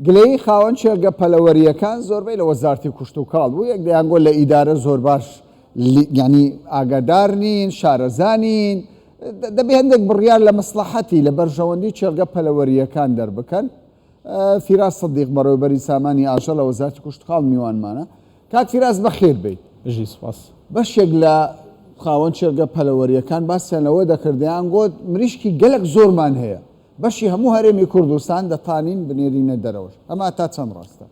گلەی خاوەن چێگە پەلەوەریەکان زۆربەی لە وەزارەتی کوشت و کاڵ بوو، یەک دەیانگۆ لە ئیدارە زۆر باش ینی ئاگادار نین، شارەزانین، دەبێ هەندێک بڕیار لە مەسلحەتی لە بەرژەوەندی چێگە پەلەوەریەکان دەربکەن. فیراز سەدیق بەڕێوەبەری سامانی ئاژە لە وەزارەتی کوشت و کاڵ میوانمانە. کاک فیراز بەخێر بێت. بەشێک لە خاوەن چێگە پەلەوەریەکان باسییان لەوە دەکردیان گوت مریشکی گەلک زۆرمان هەیە، بەشی هەموو هەرێمی کوردستان دەتانین بنێرینە دەرەوەش. ئەمە تا چەند ڕاستە؟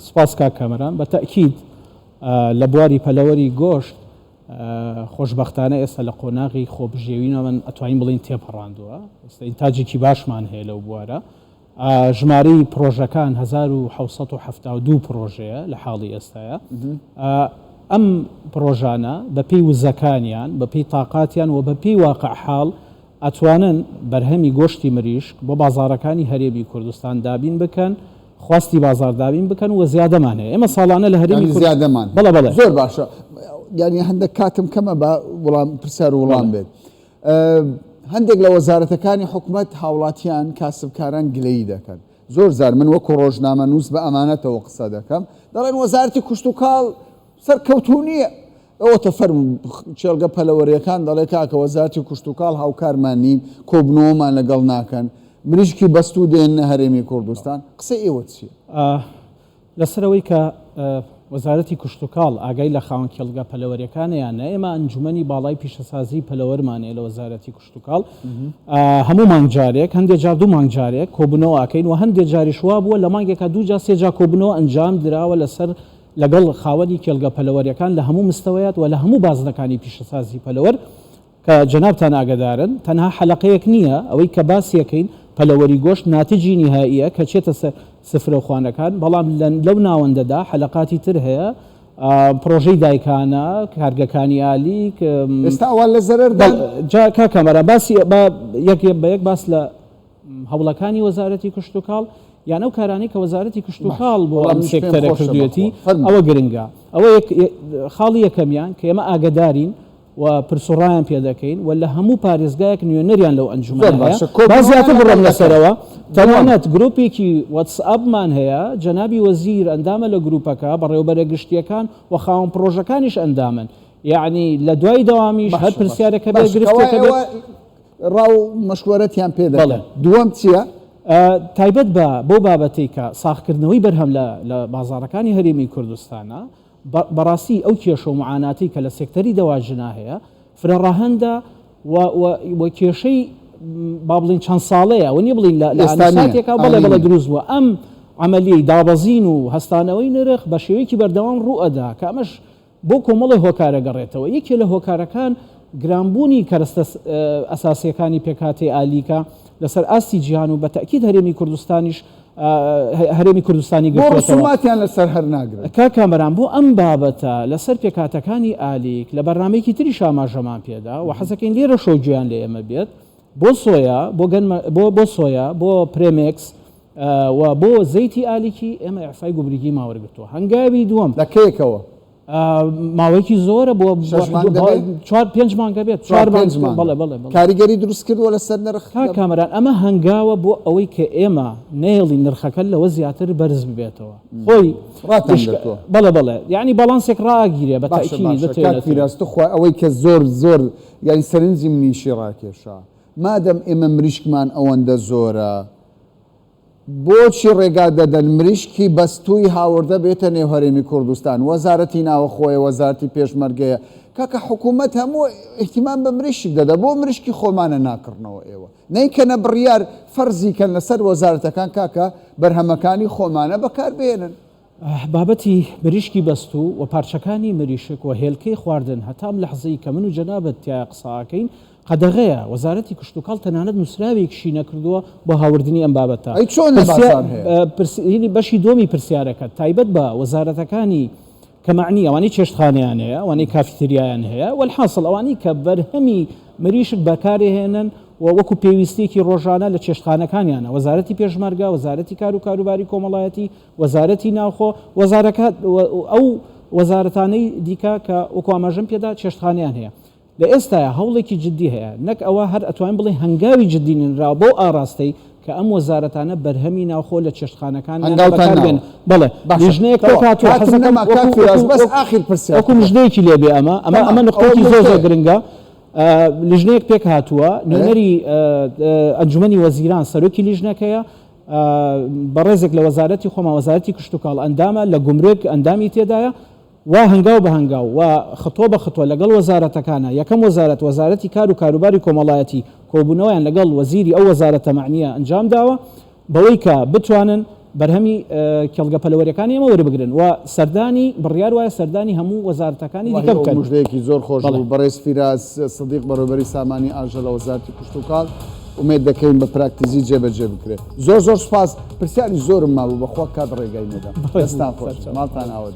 سپاس کاک کامەران. بە تەئکید لە بواری پەلەوەری گۆشت خۆشبەختانە ئێستا لە قۆناغی خۆبژێوینەوە من ئەتوانین بڵین تێپەڕاندووە. ئێستا ئینتاجێکی باشمان هەیە لەو بوارە. ژمارەی پرۆژەکان 1772 پرۆژەیە لە حاڵی ئێستاە. ئەم پرۆژانە بە پێی وزەکانیان، بە پێی تااقاتیان و بە پێی واقع حاڵ ئەتوانن بەرهەمی گۆشتی مریشک بۆ بازارەکانی هەرێمی کوردستان دابین بکەن، خواستی بازار دابین بکەن و زیادەمان هەیە. ئێمە ساڵانە لە هەرێمی زیادەمان بەڵێ زۆر باشە. یعنی هەندێک کاتم کەمە بە پرسیار وڵام بێت. هەندێک لە وەزارەتەکانی حکوومەت هاوڵاتیان کاسبکاران گلەیی دەکەن. زۆر زار من وەکو ڕۆژنامە نووس بە ئەمانەتەوە قسە دەکەم، دەڵێن وەزارەتی کوشت و کاڵ سەرکەوتوو نییە. ئەوە فەرم چێگە پەلەوەریەکان دەڵێ کاکە وەزارەتی کوشت و کاڵ هاوکارمان نین، کۆبنەوەمان لەگەڵ ناکەن، مریشکی بەستوو دێنە هەرێمی کوردستان. قسەی ئێوە چییە؟ لەسەرەوەی کە وەزارەتی کوشت و کاڵ ئاگای لە خاوەن چێگە پەلەوەریەکانیان ئێمە ئەنجومەنی باڵای پیشەسازی پەلەوەرمانەیە لە وەزارەتی کوشت و کاڵ. هەموو مانگجارێک هەندێک جار دوو مانگجارێک کۆبنەوە ئاکەین و هەندێک جاریش وا بووە لە مانگێکە دوو جا سێ جا کۆبنەوە ئەنجام دراوە لەسەر لەگەڵ خاوەنی کێڵگە پەلەوەریەکان لە هەموو مستەوەیات و لە هەموو بازنەکانی پیشەسازی پەلەوەر کە جەنابتان ئاگادارن تەنها حەلقەیەک نییە ئەوەی کە باسیەکەین پەلەوەری گۆشت ناتیجی نهائیە کە چێتە سفرەخوانەکان، بەڵام لەو ناوەندەدا حەلقاتی تر هەیە، پرۆژەی دایکانە، کارگەکانی ئالی. ئێستا ئەوان لە زەرەردا کاکەمەرە باسی یەک بە یەک باس لە هەوڵەکانی وەزارەتی کوشت و کاڵ یان ئەو کارانەی کە وەزارەتی کوشت و کاڵ بۆ ئەم سێکتەرە کردوێتی ئەوە گرنگە. ئەوە خاڵی یەکەمیان کە ئێمە ئاگدارین و پرسوڕایان پێ دەکەین و لە هەموو پارێزگایەک نوێنەریان لەو ئەنجومەنە هەیە. زیاتر بڕۆم لەسەرەوە تەنانەت گرۆپێکی واتسئاپمان هەیە، جەنابی وەزیر ئەندامە لە گروپەکە بەڕێوەبەرە گشتیەکان و خاوەن پرۆژەکانیش ئەندامن. یعنی لە دوای دەوامیش هەر پرسیارەکە بێ گرفتەکە ڕاو مەشوەرەتیان پێ دەڵێن. دووەم چییە؟ تایبەت بۆ بابەتێک کە ساختکردنەوەی بەرهەم لە بازارەکانی هەرێمی کوردستانە بەڕاستی ئەو کێشە و معاناتی کە لە سێکتەری دەواژنا هەیە فرەڕاهەندە و کێشەی با بڵین چەند ساڵەیە و نیە بڵین لە ئاساتێکا بەڵێ دروست بووە. ئەم عملیەی دابەزین و هەستانەوەی نرخ بە شێوەیەکی بەردەوام ڕوئەدا کە ئەمەش بۆ کۆمەڵی هۆکارە گەڕێتەوە. یەکێ لە هۆکارەکان گرانبوونی کەرەستە ئەساسیەکانی پێکاتی ئالیکە لەسەر ئاستی جیهان و بە تەئکید هەرێمی کوردستانیش هەرێمی کوردستانی گرتووەتیان لەسەر هەر ناگرێت. کاکەمەران بۆ ئەم بابەتە لەسەر پێکاتەکانی ئالیک لە بەرنامەیەکی تری شاماژەمان پێدا و حەزەکەین لێرە شەوجیان لە ئێمە بێت بۆ سۆیا بۆ سۆیا بۆ پرێمێکس و بۆ زەیتی ئالیکی ئێمە ئەعفای گوبریگی ماوەرگرتووە. هەنگاوی دووەم لەکەیەکەوە ماوەیەکی زۆرە بۆ 4-5 مانگە بێت. کاریگەری دروست کردووە لەسەر نرخ. کامەران ئەمە هەنگاوە بۆ ئەوەی کە ئێمە نێڵی نرخەکە لەوە زیاتر بەرز ببێتەوە. خۆی بەڵێ یعنی باڵانسێک ڕاگیرێ بە تاکیدخوا ئەوەی کە زۆر یعنی سەرنجی منیشی ڕاکێشا مادەم ئێمە مریشکمان ئەوەندە زۆرە بۆچی ڕێگا دەدەن مریشکی بەستووی هاوردە بێتە نێو هەرێمی کوردستان؟ وەزارەتی ناوەخۆیە، وەزارەتی پێشمەرگەیە، کاکە حکوومەت هەموو احتیمام بە مریشک دەدا بۆ مریشکی خۆمانە ناکردنەوە. ئێوە نەیکەنە بڕیار فەرزیکەن لەسەر وەزارەتەکان کاکە بەرهەمەکانی خۆمانە بەکاربێنن. بابەتی مریشکی بەستوو و پارچەکانی مریشک و هێلکەی خواردن هەتام لە حەزەی کە من و جەنابەت تیا قساکەین قەدەغەیە. وەزارەتی کوشت و کاڵ تەنانەت نووسراوێکیشی نەکردووە بۆ هاوردنی ئەم بابەتە. بەشی دۆمی پرسیارەکە تایبەت بە وەزارەتەکانی کە معنی ئەوانەی چێشتخانەیان هەیە، ئەوانەی کافتریایان هەیە، وەلحاصل ئەوانەی کە بەرهەمی مریشک بەکارهێنن و وەکو پێویستێکی ڕۆژانە لە چێشتخانەکانیانە. وەزارەتی پێشمەرگە، وەزارەتی کار و کاروباری کۆمەڵایەتی، وەزارەتی ناوخۆ، وەزارەکە ئەو وەزارەتانەی دیکە کە وەکو ئاماژەم پێدا چێشتخانەیان هەیە. لە ئێستاە هەوڵێکی جددی هەیە، نەک ئەوە هەر ئەتوانین بڵێ هەنگاوی جددی نرا بۆ ئاراستەی کە ئەم وەزارەتانە بەرهەمی ناوخۆ لە چێشتخانەکان بەڵێ لیژنەیەک وەکو مژدەیەکی لێبێ ئەمە نقطەی زۆر گرنگە. لیژنەیەک پێک هاتووە نوێنەری ئەنجومەنی وەزیران سەرۆکی لیژنەکەیە بەڕێزێک لە وەزارەتی خۆما وەزارەتی کشتتوکاڵ ئەندامە لە گومرێک ئەندامی تێدایە و هەنگاو بە هەنگاو و خۆ بە خۆ لەگەڵ وەزارەتەکانە یەکەم وەزارەتی کار و کاروباری کۆمەڵایەتی کۆبوونەوەیان لەگەڵ وەزیری ئەو وەزارەتە معنیە ئەنجام داوە بەوەی کە بتوانن بەرهەمی کێڵگە پەلەوەریەکانی ئەمە وەربگرن و سەردانی بڕیار وایە سەردانی هەموو وەزارەتەکانی دیکە بکەن. مژدەیەکی زۆر خۆش بوو بەڕێز فیراز سەدیق بەڕێوەبەری سامانی ئاژە لە وەزارەتی کشتتوکاڵ ومێد دەکەین بە پراکتیزی جێبەجێ بکرێت. زۆر سوپاس پرسیاری زۆرم مابوو بەخوا کات ڕێگای نەدا. دەستان خۆش ماڵتان ئاوە.